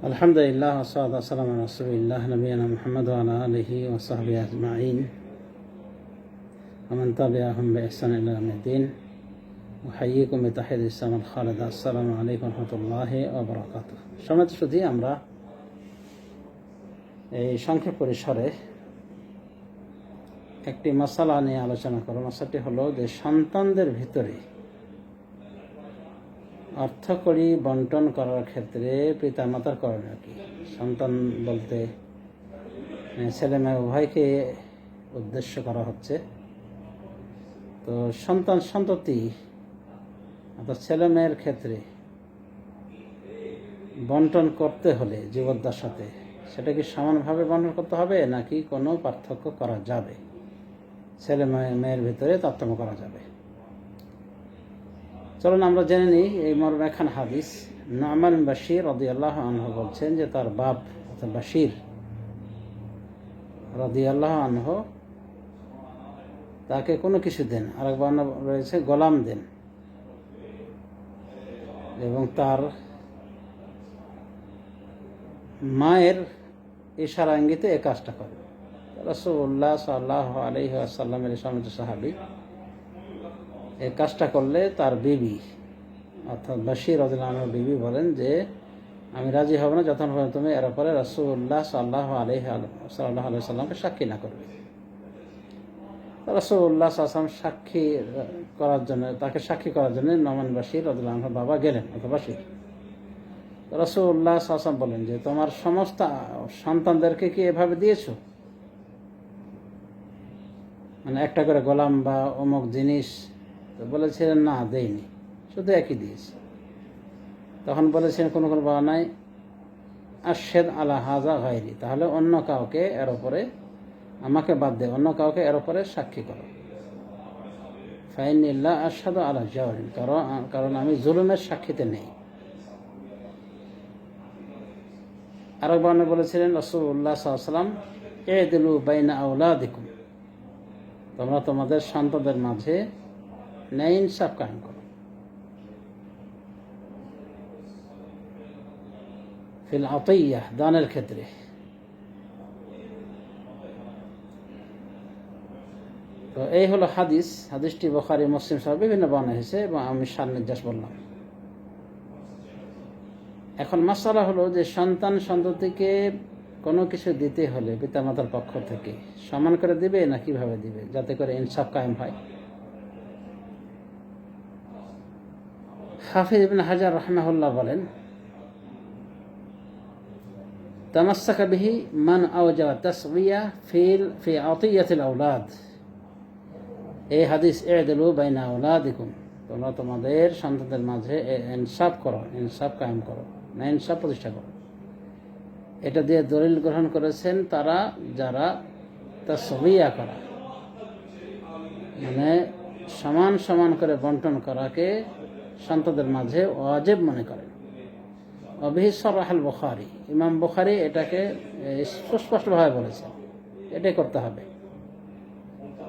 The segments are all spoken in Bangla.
আলহামদুলিল্লাহ ওয়াসসালাতু ওয়াসসালামু আলা রাসূলিল্লাহ নবিয়িনা মুহাম্মদ ওয়া আলা আলিহি ওয়া সাহবিহি আজমাইন ওয়া মান তাবিআহুম বিইহসান ইলা ইয়াউমিদ্দিন উহাইয়িকুম বিতাহিয়াতিল ইসলাম আল খালিদা। আসসালামু আলাইকুম ওয়া রাহমাতুল্লাহি ওয়া বারাকাতুহু। সম্মানিত সুধী, আমরা এই সংক্ষেপ পরিসরে একটি মাসালা নিয়ে আলোচনা করব। মাসালাটি হলো যে সন্তানদের ভিতরে অর্থকড়ি বন্টন করার ক্ষেত্রে পিতামাতার করণীয় কি। সন্তান বলতে ছেলে মেয়ে উভয়কে উদ্দেশ্য করা হচ্ছে। তো সন্ততি অর্থাৎ ছেলে মেয়ের ক্ষেত্রে বন্টন করতে হলে জীবদ্দশাতে সেটা কি সমানভাবে বন্টন করতে হবে নাকি কোনো পার্থক্য করা যাবে, ছেলে মেয়ের ভিতরে তারতম্য করা যাবে? চলুন আমরা জেনে নিই এই মর্মে একখান হাদিস। নু'মান বিন বাশীর রাদিয়াল্লাহু আনহু বলছেন যে তার বাপ অর্থাৎ বাশীর রাদিয়াল্লাহু আনহু তাকে কোনো কিছু দেন, আরেক বর্ণনা রয়েছে গোলাম দেন, এবং তার মায়ের ইশারা ইঙ্গিতে এই কাজটা করে। রাসূলুল্লাহ সাল্লাল্লাহু আলাইহি ওয়াসাল্লামের সম্মানিত সাহাবী এই কাজটা করলে তার বিবি অর্থাৎ বাশীর রাদিয়াল্লাহু আনহুর বিবি বলেন যে আমি রাজি হব না যতক্ষণ পর্যন্ত তুমি এর পরে রাসূলুল্লাহ সাল্লাল্লাহু আলাইহি ওয়াসাল্লামকে সাক্ষী না করবে। রাসূলুল্লাহ সাল্লাল্লাহু আলাইহি ওয়াসাল্লাম সাক্ষী করার জন্য তাকে সাক্ষী করার জন্য নু'মান বাশীর রাদিয়াল্লাহু আনহুর বাবা গেলেন অথবা বাশীর। রাসূলুল্লাহ সাল্লাল্লাহু আলাইহি ওয়াসাল্লাম বলেন যে তোমার সমস্ত সন্তানদেরকে কি এভাবে দিয়েছো, মানে একটা করে গোলাম বা অমুক জিনিস? তো বলেছিলেন না, দেয়নি, শুধু একই দিয়েছে। তখন বলেছেন কোনো কোনো বাবা নাই আশহাদ আলা হাযা গায়রি, তাহলে অন্য কাউকে এর উপরে, আমাকে বাদ দে অন্য কাউকে এর উপরে সাক্ষী করো। ফাইন্নী লা আশহাদু আলা জাওরিন, কারণ আমি জুলুমের সাক্ষীতে নেই। আরেক বর্ণনায় বলেছিলেন রাসূলুল্লাহ সাল্লাল্লাহু আলাইহি ওয়াসাল্লাম ইদিলু বাইনা আওলাদিকুম, তোমরা তোমাদের সন্তানদের মাঝে ন্যায় ইনসাফ কায়েম করো। ফিল আতিয়াহ, দানের ক্ষেত্রে। তো এই হলো হাদিস। হাদিসটি বুখারী মুসলিম সহ বিভিন্ন বর্ণনা হয়েছে এবং আমি সারনির্দেশ বললাম। এখন মাসালা হলো যে সন্ততিকে কোনো কিছু দিতে হলে পিতামাতার পক্ষ থেকে সমান করে দিবে না কিভাবে দিবে যাতে করে ইনসাফ কায়েম হয়। হাফিজ ইবনে হাজার রাহিমাহুল্লাহ বলেন, তামাসসাকা বিহি মান আওজাবা তাসওয়িয়া ফি আতিয়াতিল আওলাদ। এই হাদিস ইদিলু বাইনা আওলাদিকুম, তোমরা তোমাদের সন্তানদের মাঝে ইনসাফ করো, ইনসাফ কায়েম করো, না ইনসাফ প্রতিষ্ঠা করো। এটা দিয়ে দলিল গ্রহণ করেছেন তারা যারা তাসওয়িয়া করা, মানে সমান সমান করে বন্টন করাকে সন্তানদের মাঝে ওয়াজিব মনে করেন। অবিহি সারাহাল বুখারী, ইমাম বুখারী এটাকে স্পষ্টভাবে বলেছেন, এটাই করতে হবে।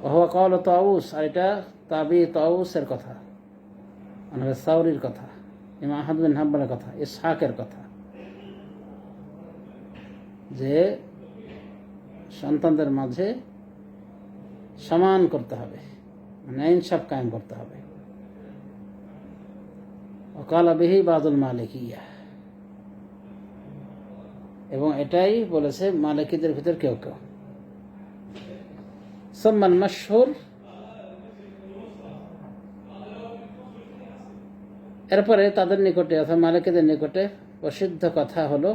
ওয়া কাওল তাউস, আর এটা তাবি তাউসের কথা, মানে সাউরির কথা, ইমাম আহমদ বিন হাম্বলের কথা, ইসহাকের কথা, যে সন্তানদের মাঝে সমান করতে হবে, মানে ইনসাফ কায়েম করতে হবে। ওয়াকালা বিহি বাযুল মালিকিয়া, এবং এটাই বলেছে মালিকীদের ভিতর কেউ কেউ। সুম্মাল মাশহুর, এরপরে তাদের নিকটে অর্থাৎ মালিকীদের নিকটে প্রসিদ্ধ কথা হলো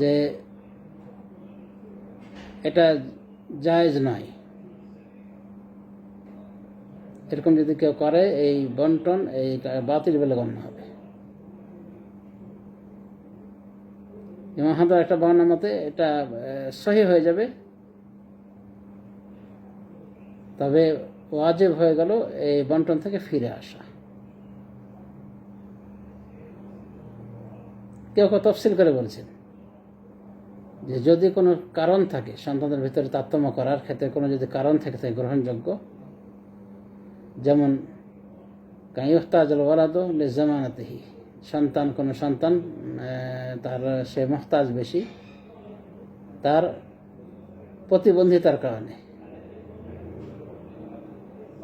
যে এটা জায়েজ নয়। এরকম যদি কেউ করে এই বন্টন এই বাতিল বলে গণ্য হবে। ইমাম আহমদের একটা বর্ণনার মতে এটা সহিহ হয়ে যাবে, তবে ওয়াজিব হয়ে গেল এই বন্টন থেকে ফিরে আসা। কেউ কেউ তফসিল করে বলছেন যে যদি কোনো কারণ থাকে সন্তানদের ভিতরে তারতম্য করার ক্ষেত্রে, কোনো যদি কারণ থেকে থাকে গ্রহণযোগ্য, যেমন কাইয়ুহতাজুল ওয়ালাদু লিজামানাতিহি, কোনো সন্তান তার সে মুহতাজ বেশি তার প্রতিবন্ধিতার কারণে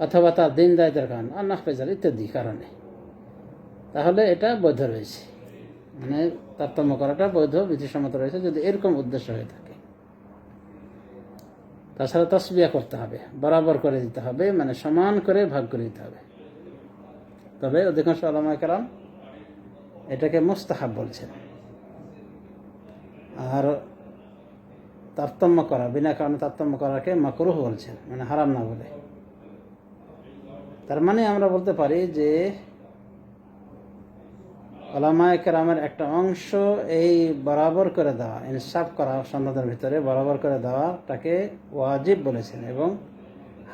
অথবা তার দিন দায়িত্বের কারণে আন্নাফেজাল ইত্যাদি কারণে, তাহলে এটা বৈধ রয়েছে, মানে তারতম্য করাটা বৈধ বিধিসম্মত রয়েছে যদি এরকম উদ্দেশ্য হয়ে থাকে। তাছাড়া তাসবিয়া করতে হবে, বরাবর করে দিতে হবে, মানে সমান করে ভাগ করে দিতে হবে। তবে অধিকাংশ উলামায়ে কেরাম এটাকে মুস্তাহাব বলছেন। আর তারতম্য করা, বিনা কারণে তারতম্য করাকে মাকরুহ বলছেন, মানে হারাম না বলে। তার মানে আমরা বলতে পারি যে উলামায়ে কেরামের একটা অংশ এই বরাবর করে দেওয়া, ইনসাফ করা সন্তানদের ভিতরে বরাবর করে দেওয়াটাকে ওয়াজিব বলেছেন এবং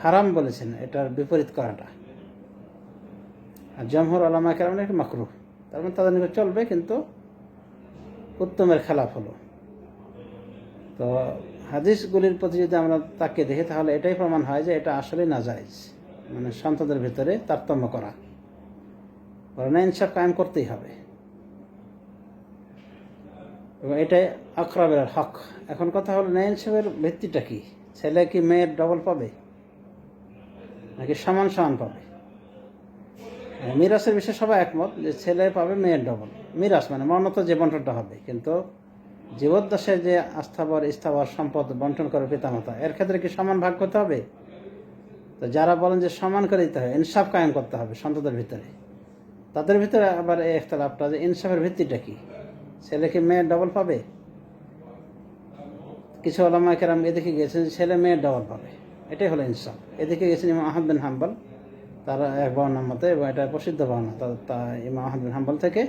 হারাম বলেছেন, এটার বিপরীত করাটা। আর জমহুর উলামায়ে কেরাম এটা মাকরুহ, তার মানে তাদের নিকট চলবে কিন্তু উত্তমের খেলাফ হলো। তো হাদিসগুলির প্রতি যদি আমরা তাকিয়ে দেখি তাহলে এটাই প্রমাণ হয় যে এটা আসলে নাজায়েজ, মানে সন্তানদের ভিতরে তারতম্য করা, বরং ইনসাফ কায়েম করতেই হবে এবং এটাই আকরাবের হক। এখন কথা হলো ইনসাফের ভিত্তিটা কি? ছেলে কি মেয়ের ডবল পাবে নাকি সমান সমান পাবে? মিরাসের বিষয়ে সবাই একমত যে ছেলে পাবে মেয়ের ডবল মিরাস, মানে মরণত যে বন্টনটা হবে। কিন্তু জীবদ্দশায় যে স্থাবর সম্পদ বন্টন করে পিতামাতা, এর ক্ষেত্রে কি সমান ভাগ করতে হবে? তো যারা বলেন যে সমান করে দিতে হবে, ইনসাফ কায়েম করতে হবে সন্তানদের ভিতরে, তাদের ভিতরে আবার এই ইখতিলাফটা যে ইনসাফের ভিত্তিটা কি, ছেলে কি মেয়ের ডবল পাবে? কিছু উলামায়ে কেরাম এদিকে গিয়েছেন ছেলে মেয়ের ডবল পাবে, এটাই হলো ইনসাফ। এদিকে গেছেন ইমাম আহমদ বিন হাম্বল, তার এক বর্ণনার মতে, এবং এটা প্রসিদ্ধ বর্ণনা তা ইমাম আহমদ বিন হাম্বল থেকে,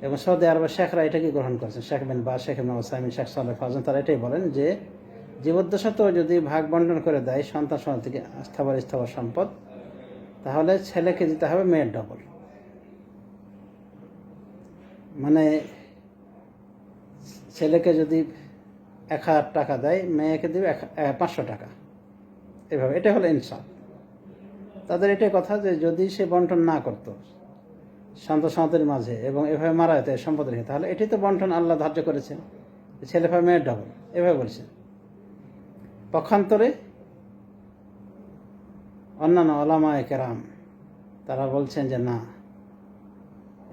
এবং সৌদি আরবের শেখরা এটাকে গ্রহণ করেছেন। শেখ বিন বাজ, শেখ ইবনে উসাইমিন, শেখ সালেহ ফাউজান, তারা এটাই বলেন যে জীবদ্দশাতেও যদি ভাগ বন্টন করে দেয় সন্তান থেকে স্থাবর সম্পদ, তাহলে ছেলেকে দিতে হবে মেয়ের ডবল। মানে ছেলেকে যদি 1000 টাকা দেয়, মেয়েকে দেবে 500 টাকা, এভাবে। এটা হলো ইনসাফ। তাদের এটাই কথা যে যদি সে বন্টন না করতো সন্তানের মাঝে এবং এভাবে মারা যেত সম্পদ রেখে, তাহলে এটাই তো বন্টন আল্লাহ ধার্য করেছেন, ছেলে ভাই মেয়ের ডবল, এভাবে বলছেন। পক্ষান্তরে অন্যান্য উলামায়ে কেরাম তারা বলছেন যে না,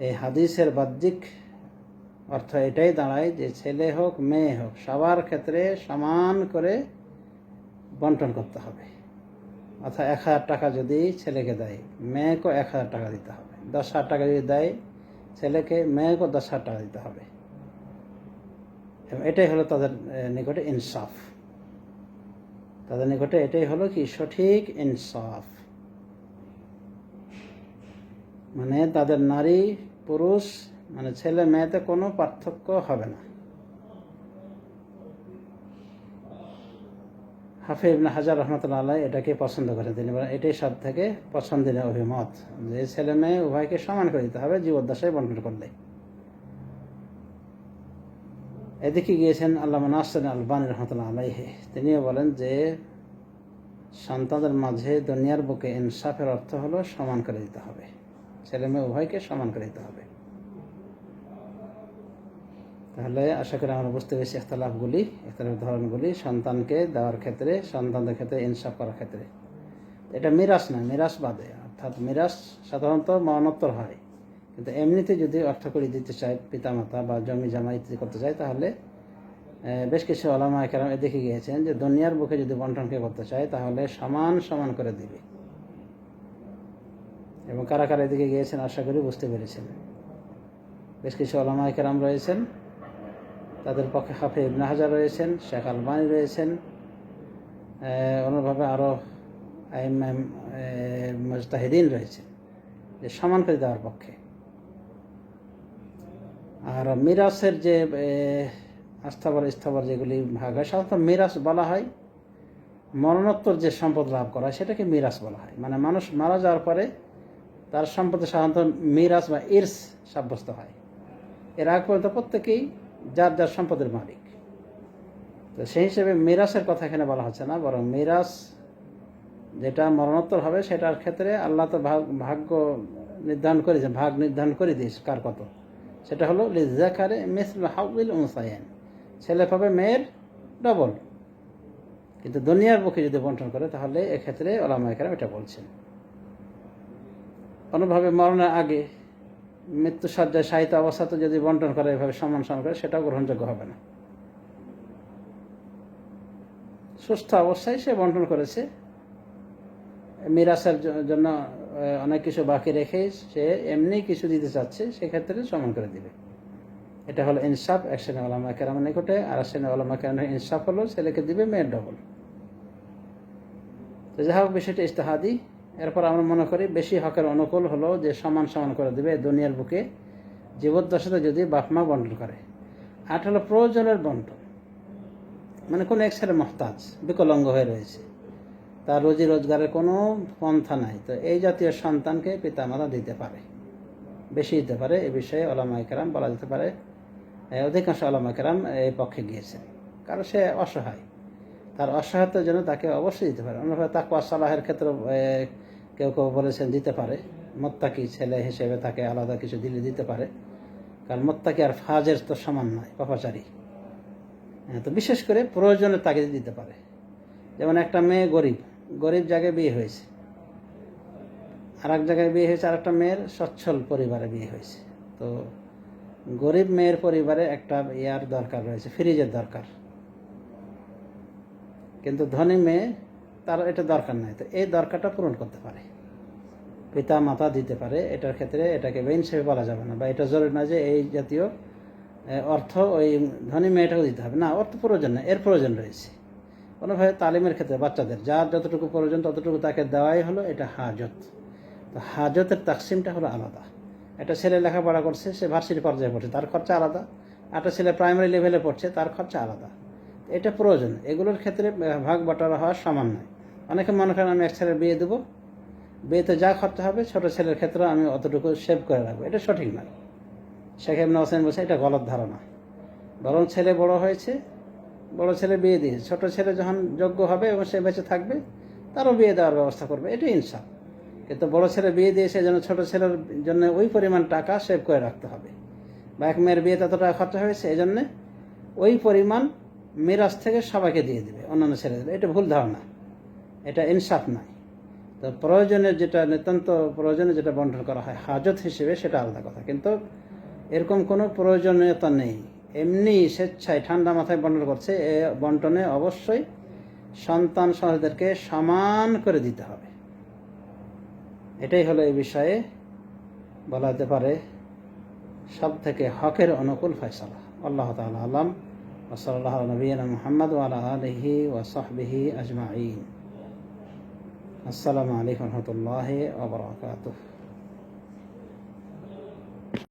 এই হাদিসের বাহ্যিক অর্থ এটাই দাঁড়ায় যে ছেলে হোক মেয়ে হোক সবার ক্ষেত্রে সমান করে বন্টন করতে হবে। অর্থাৎ 1000 টাকা যদি ছেলেকে দেয়, মেয়েকেও 1000 টাকা দিতে হবে। 10,000 টাকা যদি দেয় ছেলেকে, মেয়েকেও 10,000 টাকা দিতে হবে। এবং এটাই হলো তাদের নিকটে ইনসাফ। তাদের নিকটে এটাই হলো কি সঠিক ইনসাফ, মানে তাদের নারী পুরুষ, মানে ছেলে মেয়েতে কোনো পার্থক্য হবে না। হাফিজ ইবনে হাজার রহমাতুল্লাহ আলাইহি এটাকে পছন্দ করেন। তিনি বলেন এটাই সব থেকে পছন্দের অভিমত, যে ছেলে মেয়ে উভয়কে সমান করে দিতে হবে জীবদ্দশায় বন্টন করলে। এদিকে গিয়েছেন আল্লামা নাসির আলবানী রহমাতুল্লাহ আলাইহি, তিনিও বলেন যে সন্তানদের মাঝে দুনিয়ার বুকে ইনসাফের অর্থ হলো সমান করে দিতে হবে, ছেলে মেয়ে উভয়কে সমান করে দিতে হবে। তাহলে আশা করি আমরা বুঝতে পেরেছি ইখতিলাফের ধরনগুলি সন্তানকে দেওয়ার ক্ষেত্রে, সন্তানদের ক্ষেত্রে ইনসাফ করার ক্ষেত্রে। এটা মিরাস না, মিরাস বাদে। অর্থাৎ মিরাস সাধারণত মরণোত্তর হয়, কিন্তু এমনিতে যদি অর্থকড়ি দিতে চায় পিতামাতা বা জমি জামা ইত্যাদি করতে চায়, তাহলে বেশ কিছু উলামায়ে কেরাম এদিকে গিয়েছেন যে দুনিয়ার বুকে যদি বন্টনকে করতে চায় তাহলে সমান সমান করে দিবে। এবং কারা কারা এদিকে গিয়েছেন আশা করি বুঝতে পেরেছেন। বেশ কিছু উলামায়ে কেরাম রয়েছেন, তাদের পক্ষে হাফিজ ইবনে হাজার রয়েছেন, শেখ আলবানী রয়েছেন, অন্যভাবে আরও আইম্মা মুজতাহিদিন রয়েছেন যে সমান করে দেওয়ার পক্ষে। আর মিরাসের যে স্থাবর যেগুলি ভাগ হয়, সাধারণত মিরাস বলা হয় মরণোত্তর যে সম্পদ লাভ করা হয় সেটাকে মিরাস বলা হয়। মানে মানুষ মারা যাওয়ার পরে তার সম্পদে সাধারণত মিরাস বা ইরস সাব্যস্ত হয়। এর আগ পর্যন্ত প্রত্যেকেই যার যার সম্পদের মালিক। তো সেই হিসেবে মিরাসের কথা এখানে বলা হচ্ছে না, বরং মিরাস যেটা মরণোত্তর হবে সেটার ক্ষেত্রে আল্লাহ তো ভাগ্য নির্ধারণ করেছে, ভাগ নির্ধারণ করে দিয়েছে কার কত। সেটা হলো লিযাকারি মিসলু হাযযিল উনসায়াইন, ছেলে পাবে মেয়ের ডবল। কিন্তু দুনিয়ার বুকে যদি বন্টন করে তাহলে এক্ষেত্রে উলামায়ে কেরাম এটা বলছেন। অনুভাবে মরণের আগে মৃত্যু সজ্জায় শায়িত অবস্থাতে যদি বন্টন করে এভাবে সমান সমান করে, সেটাও গ্রহণযোগ্য হবে না। সুস্থ অবস্থায় সে বন্টন করেছে, মিরাসের জন্য অনেক কিছু বাকি রেখে সে এমনি কিছু দিতে চাচ্ছে, সেক্ষেত্রে সমান করে দিবে। এটা হলো ইনসাফ এক শ্রেণী উলামায়ে কেরামের নিকটে। আর এক শ্রেণী উলামায়ে কেরামের ইনসাফ হলো ছেলেকে দিবে মেয়ের ডবল। তো যাই হোক, বিষয়টি ইজতিহাদি। এরপর আমরা মনে করি বেশি হকের অনুকূল হলো যে সমান সমান করে দিবে দুনিয়ার বুকে জীবদ্দশাতে যদি বাপ মা বন্টন করে। আর হলো প্রয়োজনের বন্টন, মানে কোনো এক ছেলে মহতাজ, বিকলাঙ্গ হয়ে রয়েছে, তার রুজি রোজগারের কোনো পন্থা নাই, তো এই জাতীয় সন্তানকে পিতামাতা দিতে পারে, বেশি দিতে পারে। এ বিষয়ে উলামায়ে কেরাম বলা যেতে পারে অধিকাংশ উলামায়ে কেরাম এই পক্ষে গিয়েছেন। কারণ সে অসহায়, তার অসহায়তার জন্য তাকে অবশ্যই দিতে পারে। অন্যভাবে তাকওয়া সালাহের ক্ষেত্রে কেউ কেউ বলেছেন দিতে পারে, মুত্তাকি ছেলে হিসেবে তাকে আলাদা কিছু দিতে পারে। কারণ মুত্তাকি আর ফাজের তো সমান নয়, পাপাচারী। তো বিশেষ করে প্রয়োজনের তাগিদে দিতে পারে। যেমন একটা মেয়ে গরিব জায়গায় বিয়ে হয়েছে, আর এক জায়গায় বিয়ে হয়েছে, আর একটা মেয়ের সচ্ছল পরিবারে বিয়ে হয়েছে। তো গরিব মেয়ের পরিবারে একটা ইয়ার দরকার রয়েছে, ফ্রিজের দরকার, কিন্তু ধনী মেয়ে তার এটা দরকার নাই। তো এই দরকারটা পূরণ করতে পারে, পিতা মাতা দিতে পারে। এটার ক্ষেত্রে এটাকে বেইনসাফি বলা যাবে না, বা এটা জরুরি না যে এই জাতীয় অর্থ ওই ধনী মেয়েটাকে দিতে হবে, না, অর্থ প্রয়োজন না, এর প্রয়োজন রয়েছে। কোনোভাবে তালিমের ক্ষেত্রে বাচ্চাদের যার যতটুকু প্রয়োজন ততটুকু তাকে দেওয়াই হলো এটা হাজত। তো হাজতের তাকসিমটা হলো আলাদা। একটা ছেলে লেখাপড়া করছে, সে ভার্সিটি পর্যায়ে পড়ছে, তার খরচা আলাদা। একটা ছেলে প্রাইমারি লেভেলে পড়ছে, তার খরচা আলাদা। এটা প্রয়োজন, এগুলোর ক্ষেত্রে ভাগ বাটোয়ারা হওয়া সমান নয়। অনেকে মনে করেন আমি এক ছেলের বিয়ে দেবো, বিয়েতে যা খরচা হবে ছোটো ছেলের ক্ষেত্রে আমি অতটুকু সেভ করে রাখবো, এটা সঠিক নয়। শেখ ইবনে হোসেন বলছে এটা গলত ধারণা। বরং ছেলে বড় হয়েছে, বড় ছেলে বিয়ে দিয়েছে, ছোট ছেলে যখন যোগ্য হবে এবং সে বেঁচে থাকবে তারও বিয়ে দেওয়ার ব্যবস্থা করবে, এটা ইনসাফ। কিন্তু বড় ছেলে বিয়ে দিয়েছে যেন ছোট ছেলের জন্য ওই পরিমাণ টাকা সেভ করে রাখতে হবে, বা এক মেয়ের বিয়েতে এত টাকা খরচা হয়েছে এই জন্যে ওই পরিমাণ মিরাজ থেকে সবাইকে দিয়ে দেবে অন্যান্য ছেলেদের, এটা ভুল ধারণা, এটা ইনসাফ নয়। তো প্রয়োজনের যেটা নিতান্ত প্রয়োজনে যেটা বন্টন করা হয় হাজত হিসেবে, সেটা আলাদা কথা। কিন্তু এরকম কোনো প্রয়োজনীয়তা নেই, এমনি স্বেচ্ছায় ঠান্ডা মাথায় বন্টন করছে, এ বন্টনে অবশ্যই সন্তান সন্তানদেরকে সমান করে দিতে হবে। এটাই হলো এই বিষয়ে বলা যেতে পারে সব থেকে হকের অনুকূল ফয়সালা। আল্লাহ তাআলা আলাম। ওয়া সাল্লাল্লাহু আলা নবিয়িনা মুহাম্মদ ওয়া আলা আলিহি ওয়া সাহবিহি আজমাইন। আসসালামু আলাইকুম ওয়া রাহমাতুল্লাহি ওয়া বারাকাতুহু।